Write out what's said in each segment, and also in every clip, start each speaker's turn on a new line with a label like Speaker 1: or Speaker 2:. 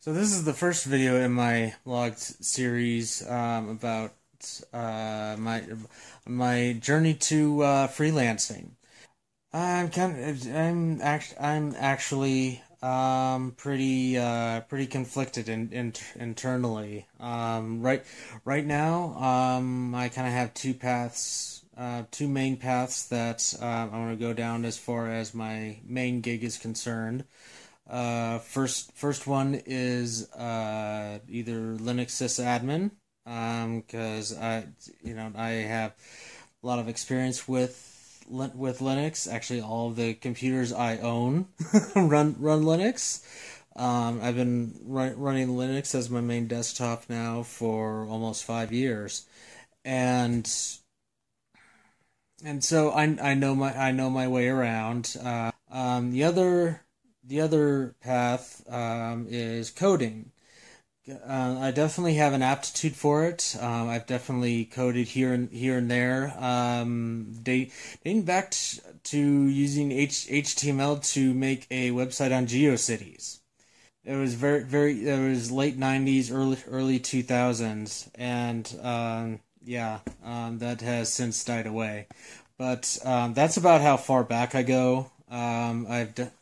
Speaker 1: So this is the first video in my vlog series about my journey to freelancing. I'm actually pretty conflicted internally. Right now, I kind of have two paths, two main paths that I want to go down as far as my main gig is concerned. First one is either Linux sysadmin, because I have a lot of experience with Linux. Actually, all of the computers I own run Linux. I've been running Linux as my main desktop now for almost 5 years, and so I know my way around. The other path is coding. I definitely have an aptitude for it. I've definitely coded here and there. Dating back to using HTML to make a website on GeoCities. It was it was late '90s, early 2000s, and that has since died away. But that's about how far back I go.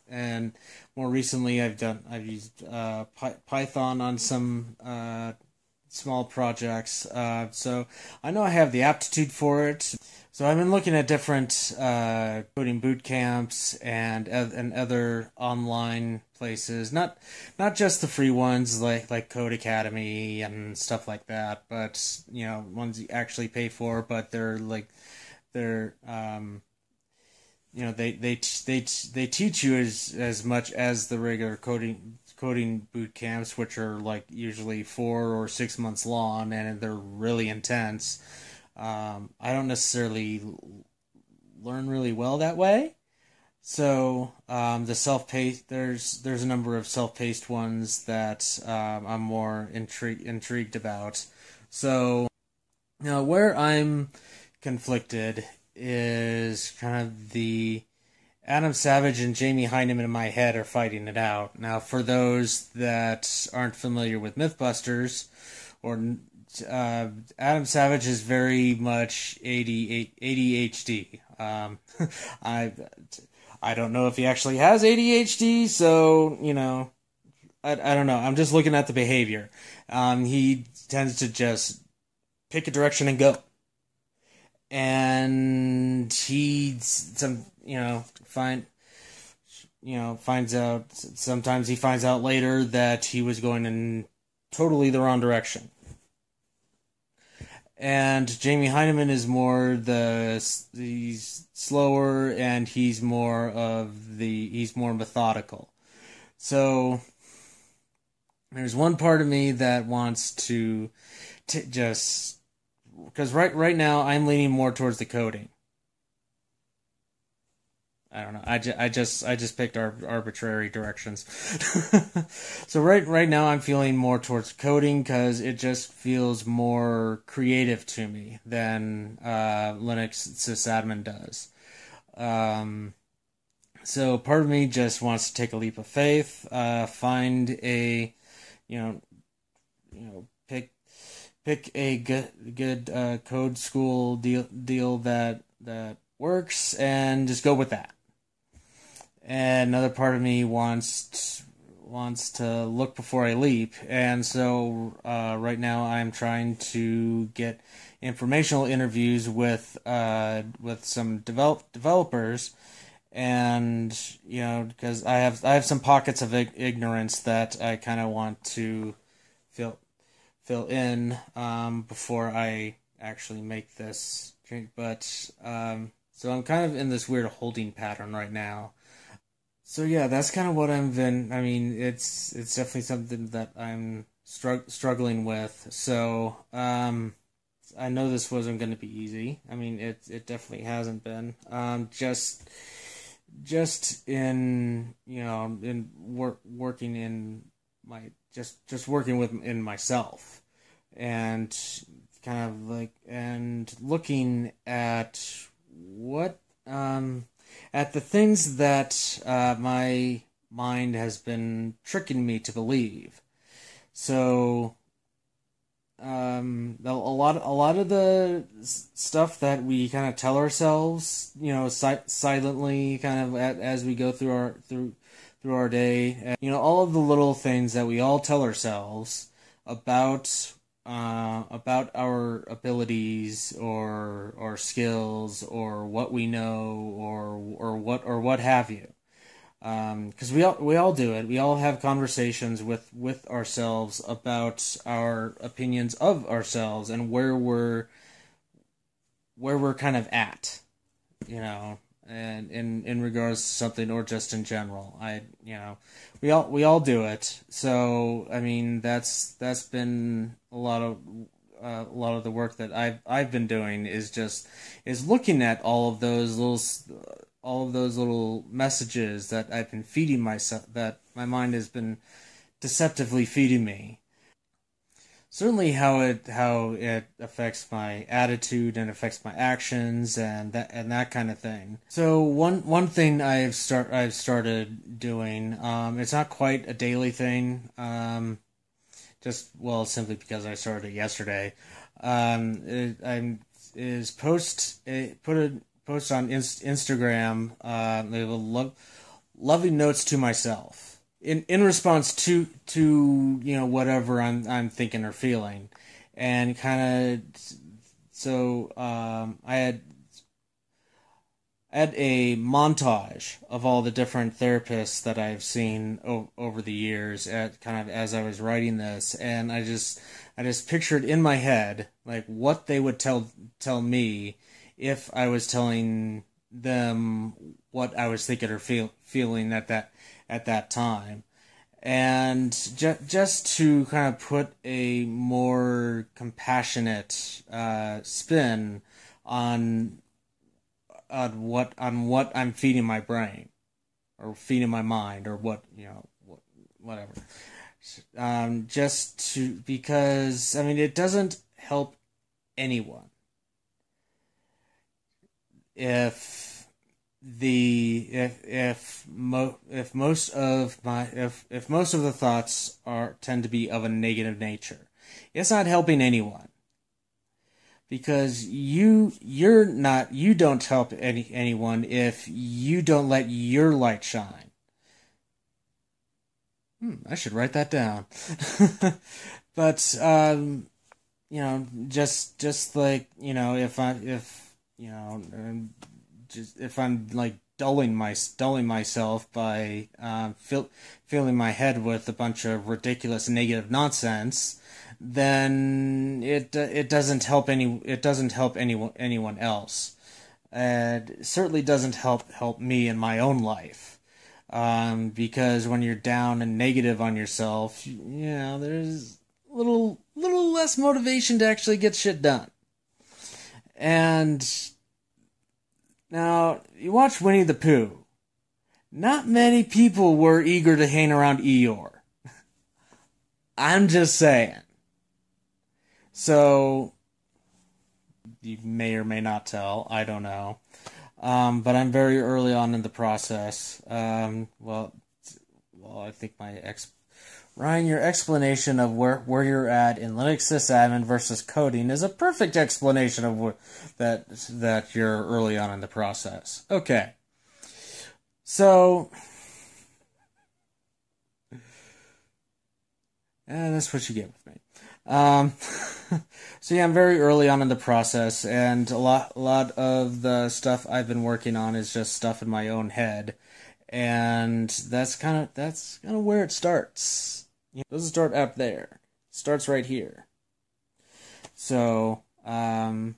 Speaker 1: And more recently I've used Python on some small projects. So I know I have the aptitude for it. So I've been looking at different coding boot camps and other online places, not just the free ones like Code Academy and stuff like that, but ones you actually pay for, but they're they teach you as much as the regular coding boot camps, which are like usually 4 or 6 months long, and they're really intense. I don't necessarily learn really well that way. So the self-paced, there's a number of self-paced ones that I'm more intrigued about. So where I'm conflicted is kind of the Adam Savage and Jamie Hyneman in my head are fighting it out. Now, for those that aren't familiar with Mythbusters, or Adam Savage is very much ADHD. I don't know if he actually has ADHD, so I don't know. I'm just looking at the behavior. He tends to just pick a direction and go. And finds out, sometimes he finds out later that he was going in totally the wrong direction. And Jamie Hyneman is he's slower, and he's more methodical. So there's one part of me that wants to just, because right now I'm leaning more towards the coding. I don't know. I just picked arbitrary directions. So right now I'm feeling more towards coding because it just feels more creative to me than Linux sysadmin does. So part of me just wants to take a leap of faith, find a pick a good code school deal that works, and just go with that. And another part of me wants to look before I leap, and so right now I'm trying to get informational interviews with some developers, and because I have some pockets of ignorance that I kind of want to fill in before I actually make this drink. But so I'm kind of in this weird holding pattern right now. So yeah, that's kind of what I've been. I mean, it's definitely something that I'm struggling with. So I know this wasn't going to be easy. I mean, it definitely hasn't been. Just in working in my just working in myself, and kind of and looking at what at the things that my mind has been tricking me to believe. So a lot of the stuff that we kind of tell ourselves, silently, kind of as we go through our day, all of the little things that we all tell ourselves about our abilities or skills or what we know or what have you. Because we all do it. We all have conversations with ourselves about our opinions of ourselves and where we're kind of at, and in regards to something or just in general. We all do it. So I mean that's been a lot of the work that I've been doing is looking at all of those little messages that I've been feeding myself, that my mind has been deceptively feeding me. Certainly how it affects my attitude and affects my actions and that kind of thing. So one thing I've started doing, it's not quite a daily thing, just, well, simply because I started it yesterday. I'm is put a post on Instagram, labeled loving notes to myself in response to whatever I'm thinking or feeling, and kind of, so I had a montage of all the different therapists that I've seen over the years, at kind of as I was writing this, and I just pictured in my head like what they would tell me if I was telling them what I was thinking or feeling at that time. And just to kind of put a more compassionate spin on what I'm feeding my brain or feeding my mind, or whatever. Just to, because I mean it doesn't help anyone if most of the thoughts tend to be of a negative nature. It's not helping anyone, because you don't help anyone if you don't let your light shine. I should write that down. But just like, if I'm like dulling myself by filling my head with a bunch of ridiculous negative nonsense, then it doesn't help anyone else. And it certainly doesn't help me in my own life. Because when you're down and negative on yourself, there's little less motivation to actually get shit done. And now, you watch Winnie the Pooh. Not many people were eager to hang around Eeyore. I'm just saying. So, you may or may not tell. I don't know. But I'm very early on in the process. Well, I think Ryan, your explanation of where you're at in Linux sysadmin versus coding is a perfect explanation of that you're early on in the process. Okay. So, that's what you get with me. So yeah, I'm very early on in the process, and a lot of the stuff I've been working on is just stuff in my own head, and that's kind of where it starts. It doesn't start up there. It starts right here. So, if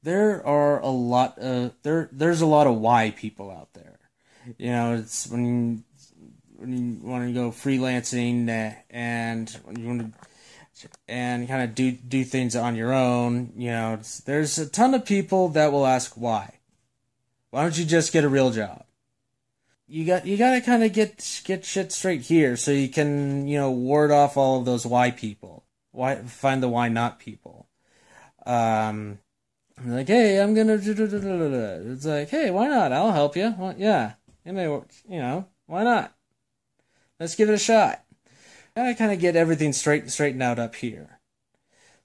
Speaker 1: there are there's a lot of why people out there. It's when you want to go freelancing, and you want to kind of do things on your own. There's a ton of people that will ask why. Why don't you just get a real job? You got to kind of get shit straight here, so you can ward off all of those why people. Find the why not people. Like, hey, I'm gonna. It's like, hey, why not? I'll help you. Well, yeah, it may work. Why not? let's give it a shot. And I kind of get everything straightened out up here.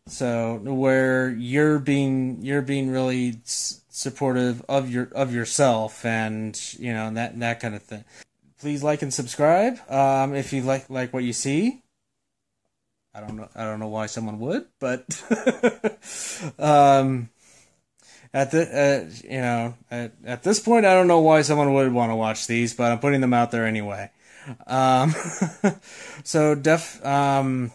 Speaker 1: So where you're being really supportive of yourself, and that kind of thing. Please like and subscribe if you like what you see. I don't know why someone would, but at this point, I don't know why someone would want to watch these, but I'm putting them out there anyway. So definitely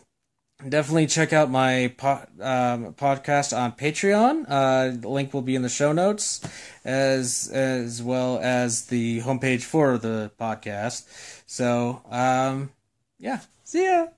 Speaker 1: check out my podcast on Patreon. The link will be in the show notes, as well as the homepage for the podcast. So, yeah. See ya.